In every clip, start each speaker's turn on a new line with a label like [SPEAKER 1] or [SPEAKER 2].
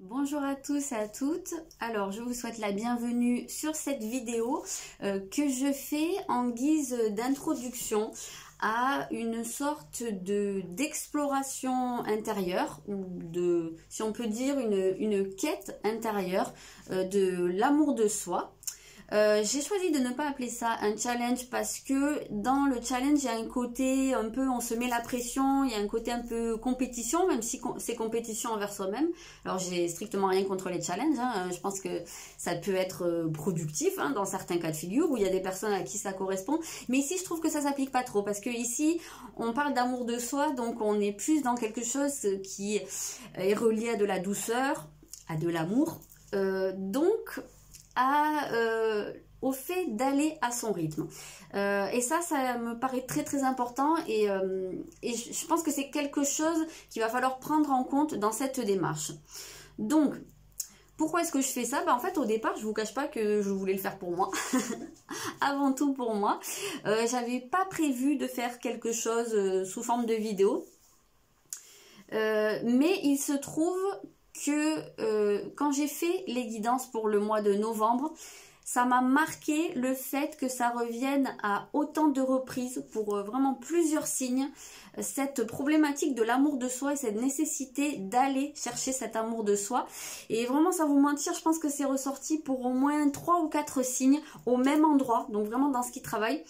[SPEAKER 1] Bonjour à tous et à toutes. Alors, je vous souhaite la bienvenue sur cette vidéo que je fais en guise d'introduction à une sorte d'exploration intérieure ou de, si on peut dire, une quête intérieure de l'amour de soi. J'ai choisi de ne pas appeler ça un challenge parce que dans le challenge, il y a un côté un peu, on se met la pression, il y a un côté un peu compétition, même si c'est compétition envers soi-même. Alors j'ai strictement rien contre les challenges, hein. Je pense que ça peut être productif hein, dans certains cas de figure où il y a des personnes à qui ça correspond. Mais ici, je trouve que ça s'applique pas trop parce que ici, on parle d'amour de soi, donc on est plus dans quelque chose qui est relié à de la douceur, à de l'amour. Au fait d'aller à son rythme. Et ça me paraît très très important et je pense que c'est quelque chose qu'il va falloir prendre en compte dans cette démarche. Donc, pourquoi est-ce que je fais ça? En fait, au départ, je vous cache pas que je voulais le faire pour moi. Avant tout pour moi. J'avais pas prévu de faire quelque chose sous forme de vidéo. Mais il se trouve que quand j'ai fait les guidances pour le mois de novembre, ça m'a marqué le fait que ça revienne à autant de reprises pour vraiment plusieurs signes, cette problématique de l'amour de soi et cette nécessité d'aller chercher cet amour de soi. Et vraiment, sans vous mentir, je pense que c'est ressorti pour au moins 3 ou 4 signes au même endroit, donc vraiment dans ce qui travaille.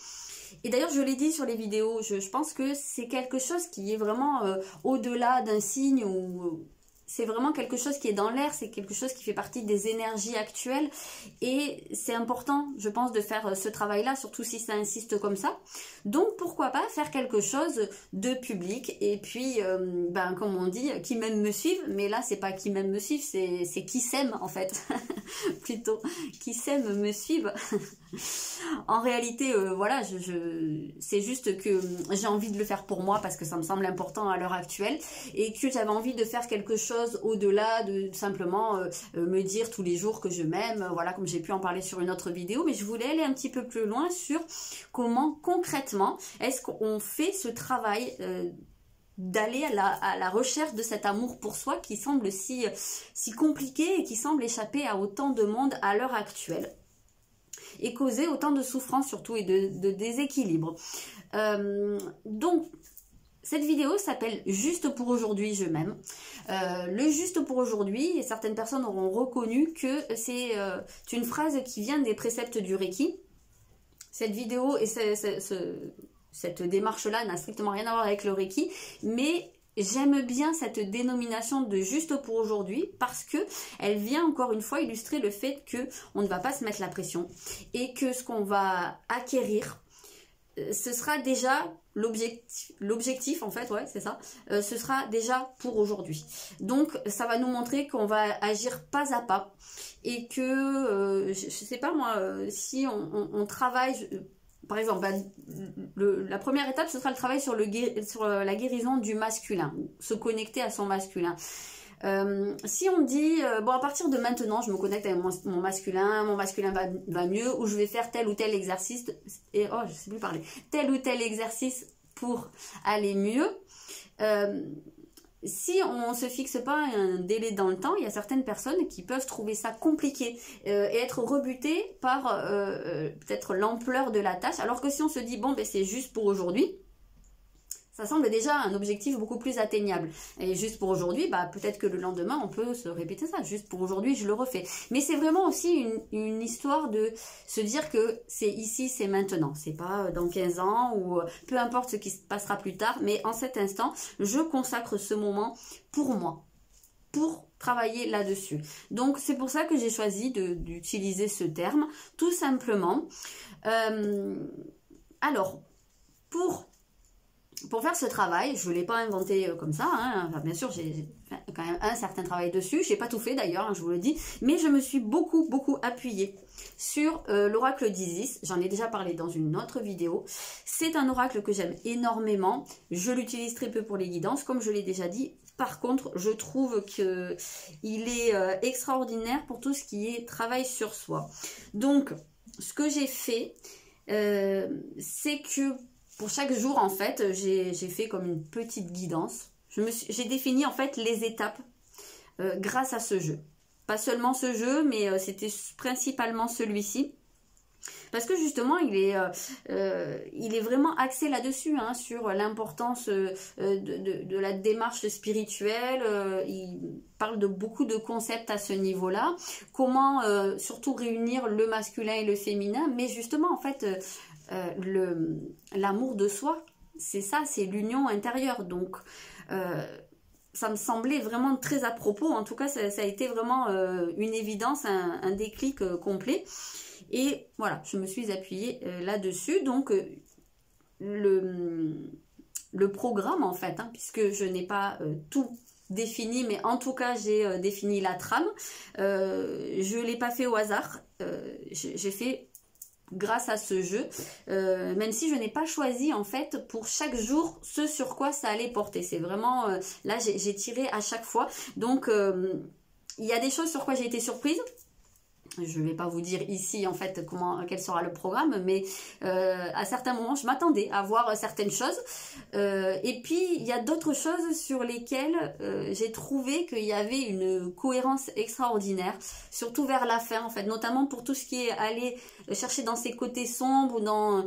[SPEAKER 1] Et d'ailleurs, je l'ai dit sur les vidéos, je pense que c'est quelque chose qui est vraiment au-delà d'un signe ou... c'est vraiment quelque chose qui est dans l'air, c'est quelque chose qui fait partie des énergies actuelles et c'est important, je pense, de faire ce travail-là, surtout si ça insiste comme ça. Donc, pourquoi pas faire quelque chose de public et puis, comme on dit, qui m'aime me suive, mais là, c'est pas qui m'aime me suive, c'est qui s'aime en fait, plutôt, qui s'aime me suive. En réalité, voilà, c'est juste que j'ai envie de le faire pour moi parce que ça me semble important à l'heure actuelle et que j'avais envie de faire quelque chose au-delà de simplement me dire tous les jours que je m'aime, voilà, comme j'ai pu en parler sur une autre vidéo, mais je voulais aller un petit peu plus loin sur comment concrètement est-ce qu'on fait ce travail d'aller à la recherche de cet amour pour soi qui semble si compliqué et qui semble échapper à autant de monde à l'heure actuelle et causer autant de souffrance surtout et de déséquilibre. Donc, cette vidéo s'appelle « Juste pour aujourd'hui, je m'aime ». Le « juste pour aujourd'hui », et certaines personnes auront reconnu que c'est une phrase qui vient des préceptes du Reiki. Cette vidéo et cette démarche-là n'a strictement rien à voir avec le Reiki, mais j'aime bien cette dénomination de juste pour aujourd'hui parce que elle vient encore une fois illustrer le fait que on ne va pas se mettre la pression et que ce qu'on va acquérir, ce sera déjà l'objectif en fait, ouais, c'est ça, ce sera déjà pour aujourd'hui. Donc ça va nous montrer qu'on va agir pas à pas et que, je sais pas moi, si on travaille... Par exemple, la première étape, ce sera le travail sur la guérison du masculin, se connecter à son masculin. Si on dit, bon, à partir de maintenant, je me connecte avec mon masculin va mieux, ou je vais faire tel ou tel exercice, et oh, je sais plus parler, tel ou tel exercice pour aller mieux. Si on ne se fixe pas un délai dans le temps, il y a certaines personnes qui peuvent trouver ça compliqué et être rebutées par peut-être l'ampleur de la tâche. Alors que si on se dit, bon, ben, c'est juste pour aujourd'hui, ça semble déjà un objectif beaucoup plus atteignable. Et juste pour aujourd'hui, peut-être que le lendemain, on peut se répéter ça. Juste pour aujourd'hui, je le refais. Mais c'est vraiment aussi une histoire de se dire que c'est ici, c'est maintenant. C'est pas dans 15 ans ou peu importe ce qui se passera plus tard. Mais en cet instant, je consacre ce moment pour moi, pour travailler là-dessus. Donc, c'est pour ça que j'ai choisi d'utiliser ce terme, tout simplement. Alors, pour faire ce travail, je ne l'ai pas inventé comme ça, hein. Enfin, bien sûr j'ai fait quand même un certain travail dessus, je n'ai pas tout fait d'ailleurs, hein, je vous le dis, mais je me suis beaucoup appuyée sur l'oracle d'Isis. J'en ai déjà parlé dans une autre vidéo. C'est un oracle que j'aime énormément, je l'utilise très peu pour les guidances, comme je l'ai déjà dit. Par contre, je trouve qu'il est extraordinaire pour tout ce qui est travail sur soi. Donc, ce que j'ai fait, c'est que pour chaque jour, en fait, j'ai fait comme une petite guidance. J'ai défini, en fait, les étapes grâce à ce jeu. Pas seulement ce jeu, mais c'était principalement celui-ci. Parce que justement, il est vraiment axé là-dessus, hein, sur l'importance de la démarche spirituelle. Il parle de beaucoup de concepts à ce niveau-là. Comment surtout réunir le masculin et le féminin. Mais justement, en fait, l'amour de soi, c'est ça, c'est l'union intérieure. Donc, ça me semblait vraiment très à propos. En tout cas, ça a été vraiment une évidence, un déclic complet. Et voilà, je me suis appuyée là-dessus. Donc, le programme, en fait, hein, puisque je n'ai pas tout défini, mais en tout cas, j'ai défini la trame. Je ne l'ai pas fait au hasard. J'ai fait grâce à ce jeu, même si je n'ai pas choisi, en fait, pour chaque jour, ce sur quoi ça allait porter. C'est vraiment, là, j'ai tiré à chaque fois. Donc, il y a des choses sur quoi j'ai été surprise. Je ne vais pas vous dire ici en fait quel sera le programme, mais à certains moments je m'attendais à voir certaines choses, et puis il y a d'autres choses sur lesquelles j'ai trouvé qu'il y avait une cohérence extraordinaire, surtout vers la fin en fait, notamment pour tout ce qui est aller chercher dans ses côtés sombres ou dans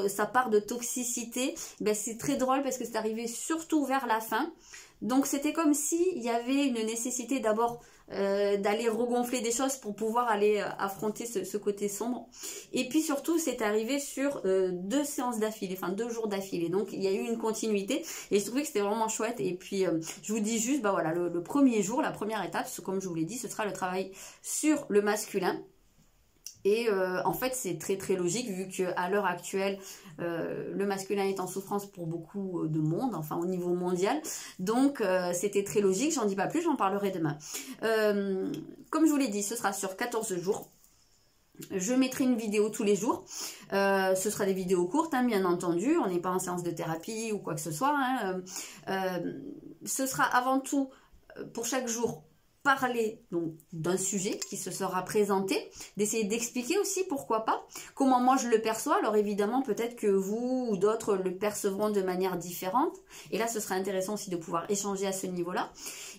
[SPEAKER 1] sa part de toxicité. Ben, c'est très drôle parce que c'est arrivé surtout vers la fin. Donc c'était comme s'il y avait une nécessité d'abord d'aller regonfler des choses pour pouvoir aller affronter ce côté sombre. Et puis surtout c'est arrivé sur 2 séances d'affilée, enfin 2 jours d'affilée. Donc il y a eu une continuité et je trouvais que c'était vraiment chouette. Et puis je vous dis juste, bah voilà, le premier jour, la première étape, comme je vous l'ai dit, ce sera le travail sur le masculin. Et en fait c'est très très logique vu qu'à l'heure actuelle le masculin est en souffrance pour beaucoup de monde, enfin au niveau mondial, donc c'était très logique. J'en dis pas plus, j'en parlerai demain. Comme je vous l'ai dit, ce sera sur 14 jours. Je mettrai une vidéo tous les jours. Ce sera des vidéos courtes, hein, bien entendu. On n'est pas en séance de thérapie ou quoi que ce soit, hein. Ce sera avant tout pour chaque jour parler donc d'un sujet qui se sera présenté, d'essayer d'expliquer aussi pourquoi pas, comment moi je le perçois. Alors évidemment peut-être que vous ou d'autres le percevront de manière différente, et là ce serait intéressant aussi de pouvoir échanger à ce niveau-là.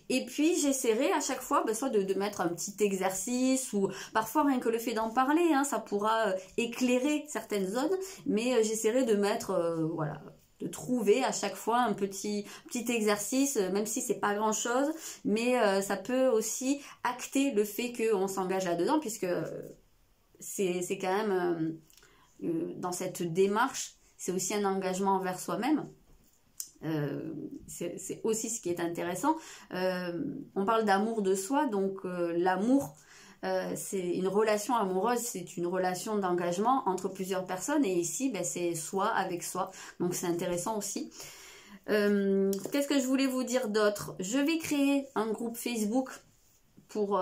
[SPEAKER 1] Et puis j'essaierai à chaque fois soit de mettre un petit exercice, ou parfois rien que le fait d'en parler, hein, ça pourra éclairer certaines zones, mais j'essaierai de mettre voilà, de trouver à chaque fois un petit exercice, même si c'est pas grand chose, mais ça peut aussi acter le fait qu'on s'engage là-dedans, puisque c'est quand même dans cette démarche, c'est aussi un engagement envers soi-même. C'est aussi ce qui est intéressant. On parle d'amour de soi, donc l'amour, c'est une relation amoureuse, c'est une relation d'engagement entre plusieurs personnes, et ici ben, c'est soi avec soi, donc c'est intéressant aussi. Qu'est-ce que je voulais vous dire d'autre? Je vais créer un groupe Facebook pour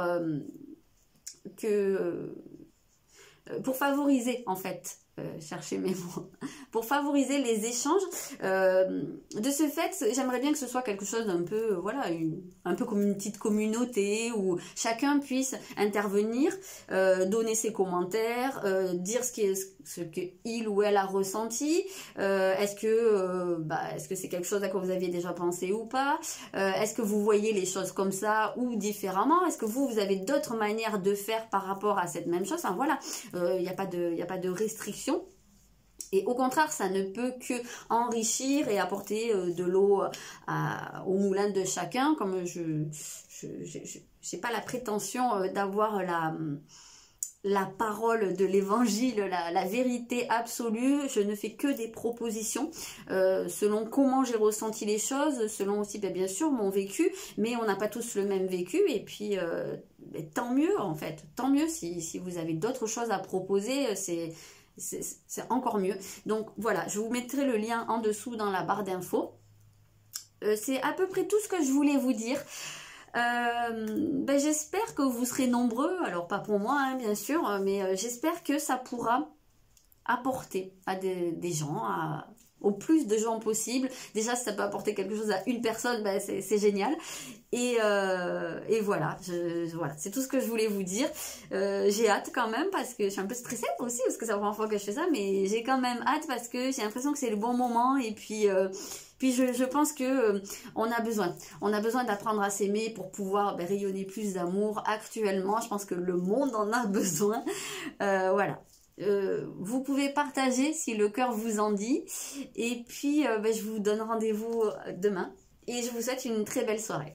[SPEAKER 1] favoriser en fait, chercher mes mots, pour favoriser les échanges. De ce fait, j'aimerais bien que ce soit quelque chose d'un peu, voilà, un peu comme une petite communauté où chacun puisse intervenir, donner ses commentaires, dire ce que il ou elle a ressenti. Est-ce que c'est quelque chose à quoi vous aviez déjà pensé ou pas? Est-ce que vous voyez les choses comme ça ou différemment? Est-ce que vous avez d'autres manières de faire par rapport à cette même chose? Enfin, voilà, il n'y a pas de restriction. Et au contraire, ça ne peut que enrichir et apporter de l'eau au moulin de chacun. Comme je n'ai pas la prétention d'avoir la parole de l'évangile, la vérité absolue. Je ne fais que des propositions selon comment j'ai ressenti les choses, selon aussi bien sûr mon vécu, mais on n'a pas tous le même vécu, et puis tant mieux en fait, tant mieux si vous avez d'autres choses à proposer, c'est encore mieux. Donc voilà, je vous mettrai le lien en dessous dans la barre d'infos. C'est à peu près tout ce que je voulais vous dire. J'espère que vous serez nombreux, alors pas pour moi hein, bien sûr, mais j'espère que ça pourra apporter à des gens, au plus de gens possible. Déjà si ça peut apporter quelque chose à une personne, c'est génial. Et voilà, voilà, c'est tout ce que je voulais vous dire. J'ai hâte quand même, parce que je suis un peu stressée aussi, parce que c'est la première fois que je fais ça, mais j'ai quand même hâte parce que j'ai l'impression que c'est le bon moment, et puis Puis je pense que on a besoin d'apprendre à s'aimer pour pouvoir rayonner plus d'amour actuellement. Je pense que le monde en a besoin. Voilà. Vous pouvez partager si le cœur vous en dit. Et puis je vous donne rendez-vous demain. Et je vous souhaite une très belle soirée.